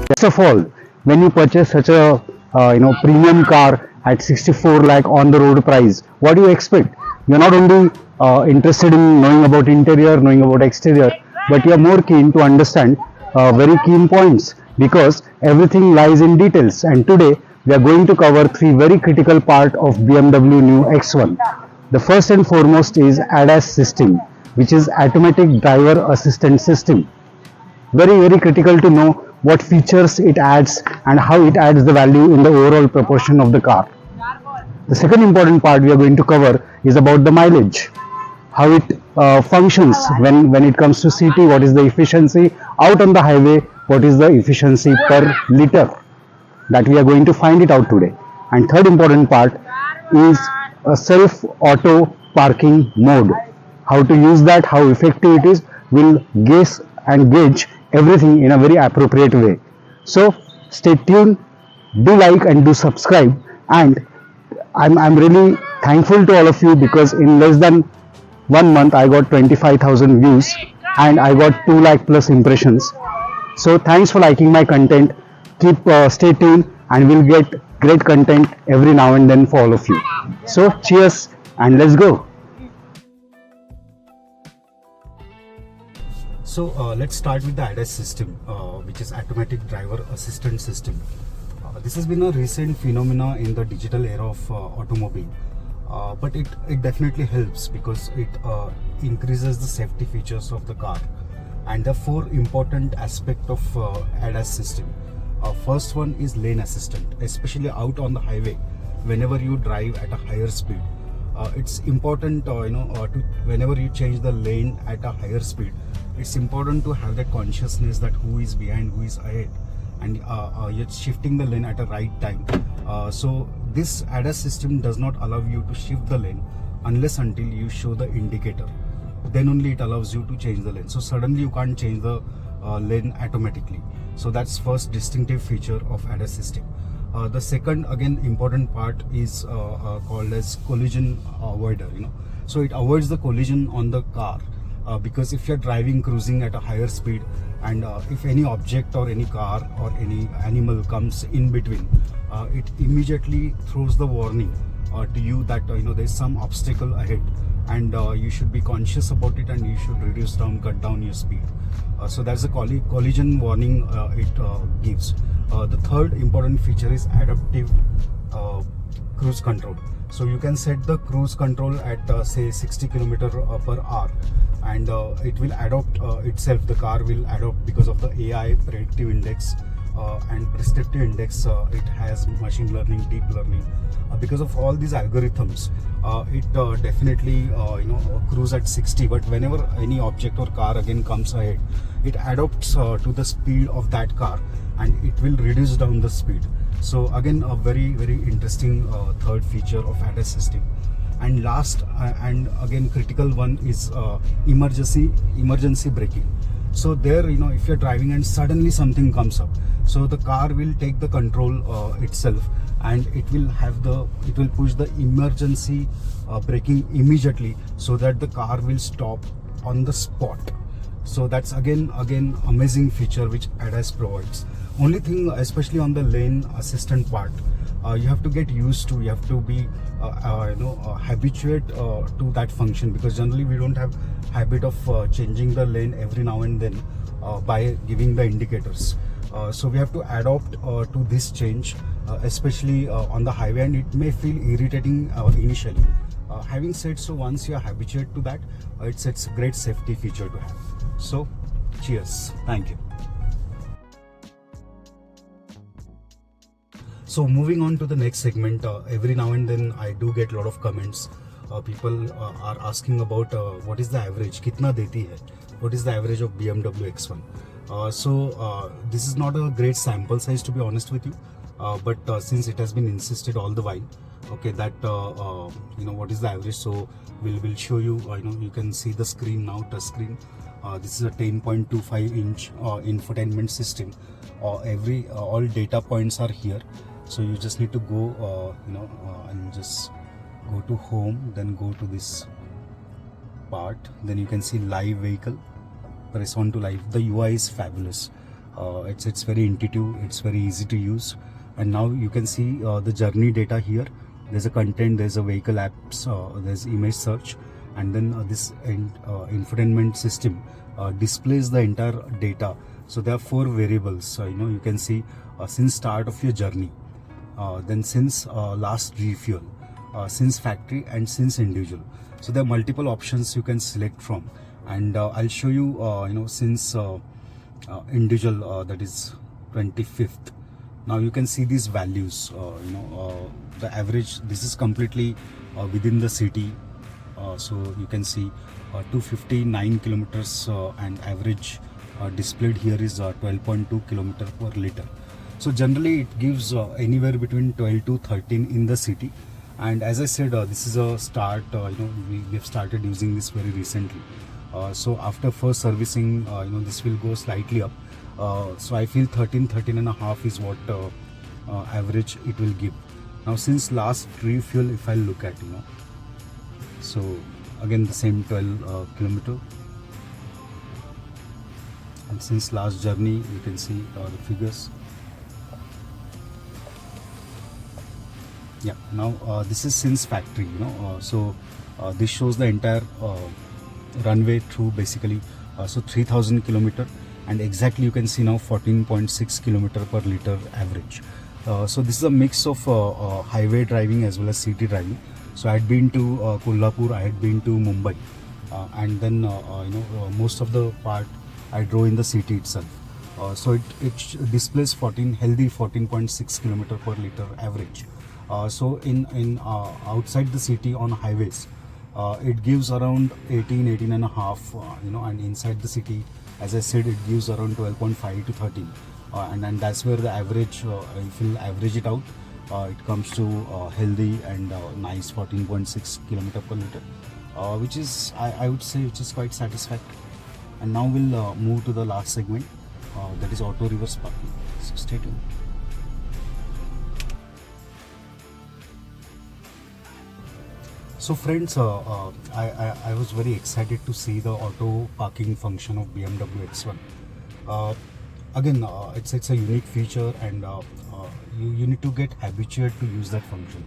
First of all, when you purchase such a premium car at 64 lakh on the road price, what do you expect? You're not only interested in knowing about interior, knowing about exterior, but you're more keen to understand very keen points, because everything lies in details. And today we are going to cover three very critical part of BMW new X1. The first and foremost is ADAS system, which is automatic driver assistance system. Very critical to know what features it adds and how it adds the value in the overall proportion of the car. The second important part we are going to cover is about the mileage, how it functions when it comes to city, what is the efficiency, out on the highway, what is the efficiency per liter, that we are going to find it out today. And third important part is a self auto parking mode, how to use that, how effective it is, will guess and gauge everything in a very appropriate way. So stay tuned, do like and do subscribe. And I'm really thankful to all of you, because in less than 1 month I got 25,000 views and I got 2 lakh plus impressions. So thanks for liking my content. Keep stay tuned, and we'll get great content every now and then for all of you. So cheers and let's go. So let's start with the ADAS system, which is automatic driver assistance system. This has been a recent phenomena in the digital era of automobile, but it definitely helps because it increases the safety features of the car. And the four important aspects of ADAS system. First one is lane assistant, especially out on the highway. Whenever you drive at a higher speed, it's important to whenever you change the lane at a higher speed, it's important to have that consciousness that who is behind, who is ahead, and you're shifting the lane at a right time. So this ADAS system does not allow you to shift the lane unless until you show the indicator. Then only it allows you to change the lane. So suddenly you can't change the lane automatically. So that's first distinctive feature of ADAS system. The second, again, important part is called as collision avoider. So it avoids the collision on the car, because if you're driving, cruising at a higher speed, and if any object or any car or any animal comes in between, it immediately throws the warning to you that there's some obstacle ahead, and you should be conscious about it, and you should cut down your speed. So that's the collision warning it gives. The third important feature is adaptive cruise control. So you can set the cruise control at say 60 km per hour, and it will adopt itself. The car will adopt because of the AI predictive index and prescriptive index. It has machine learning, deep learning. Because of all these algorithms, it definitely cruise at 60. But whenever any object or car again comes ahead, it adopts to the speed of that car, and it will reduce down the speed. So again, a very interesting third feature of ADAS system. And last and again critical one is emergency braking. So there, if you're driving and suddenly something comes up, so the car will take the control itself, and it will push the emergency braking immediately, so that the car will stop on the spot. So that's again amazing feature which ADAS provides. Only thing, especially on the lane assistant part, you have to get used to. You have to be habituate to that function, because generally we don't have habit of changing the lane every now and then by giving the indicators. So we have to adapt to this change, especially on the highway, and it may feel irritating initially. Having said so, once you are habituated to that, it's a great safety feature to have. So cheers, thank you. So moving on to the next segment, every now and then I do get a lot of comments. People are asking about what is the average, kitna deti hai, what is the average of BMW X1. So this is not a great sample size, to be honest with you, but since it has been insisted all the while, okay, that what is the average, so we'll show you. You can see the screen now, touch screen. This is a 10.25 inch infotainment system. All data points are here. So you just need to go and just go to home, then go to this part, then you can see live vehicle, press on to live. The UI is fabulous. It's very intuitive, it's very easy to use. And now you can see the journey data here. There's a content, there's a vehicle apps, there's image search, and then this infotainment system displays the entire data. So there are 4 variables. You can see since start of your journey, then since last refuel, since factory, and since individual. So there are multiple options you can select from, and I'll show you since individual, that is 25th. Now you can see these values. The average, this is completely within the city. So you can see 259 kilometers, and average displayed here is 12.2 kilometer per liter. So generally it gives anywhere between 12 to 13 in the city. And as I said, this is a start. We have started using this very recently. So after first servicing, this will go slightly up. So I feel 13 and a half is what average it will give. Now since last refuel, if I look at, so again the same 12 kilometer, and since last journey you can see the figures. Yeah, now this is since factory, so this shows the entire runway through basically, so 3000 kilometer, and exactly you can see now 14.6 kilometer per liter average. So this is a mix of highway driving as well as city driving. So I had been to Kolhapur, I had been to Mumbai, and then most of the part I drove in the city itself. So it displays healthy 14.6 kilometer per liter average. So in outside the city on highways, it gives around 18 and a half, and inside the city, as I said, it gives around 12.5 to 13, and that's where the average, if you average it out, it comes to healthy and nice 14.6 kilometer per liter, which is, I would say, which is quite satisfactory. And now we'll move to the last segment, that is auto reverse parking. So stay tuned. So friends, I was very excited to see the auto parking function of BMW X1. Again, it's a unique feature, and you need to get habituated to use that function,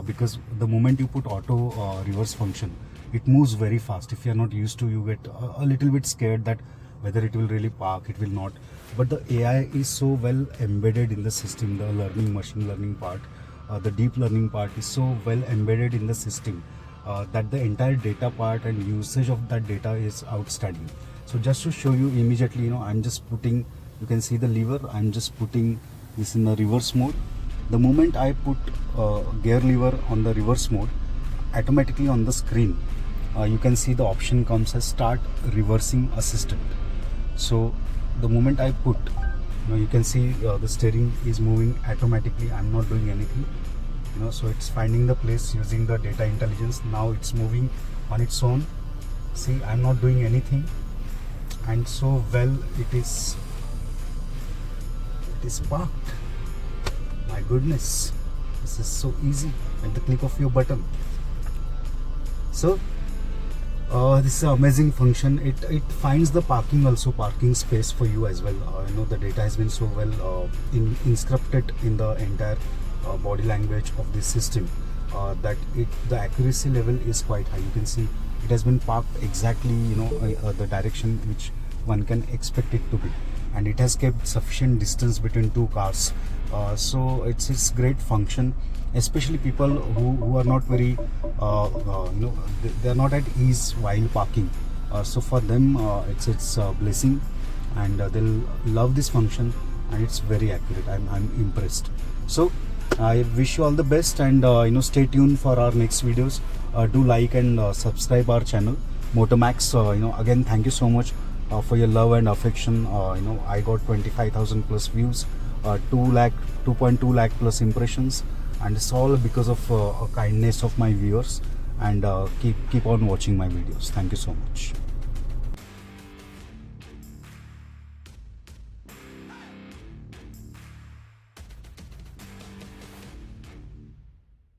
because the moment you put auto reverse function, it moves very fast. If you are not used to, you get a little bit scared that whether it will really park, it will not. But the AI is so well embedded in the system, the machine learning part, the deep learning part is so well embedded in the system, that the entire data part and usage of that data is outstanding. So just to show you immediately, I'm just putting, you can see the lever, I'm just putting this in the reverse mode. The moment I put gear lever on the reverse mode, automatically on the screen, you can see the option comes as start reversing assistant. So the moment I put, you can see the steering is moving automatically. I'm not doing anything, so it's finding the place using the data intelligence. Now it's moving on its own. See, I'm not doing anything, and so well it is parked. My goodness, this is so easy at the click of your button. So this is an amazing function. It finds the parking space for you as well. The data has been so well inscripted in the entire body language of this system, that the accuracy level is quite high. You can see it has been parked exactly the direction which one can expect it to be, and it has kept sufficient distance between two cars. So it's great function, especially people who are not very they are not at ease while parking. So for them, it's a blessing, and they'll love this function, and it's very accurate. I'm impressed. So I wish you all the best, and stay tuned for our next videos. Do like and subscribe our channel Motomax. Again, thank you so much for your love and affection. I got 25,000 plus views, 2.2 lakh plus impressions, and it's all because of kindness of my viewers. And keep on watching my videos. Thank you so much.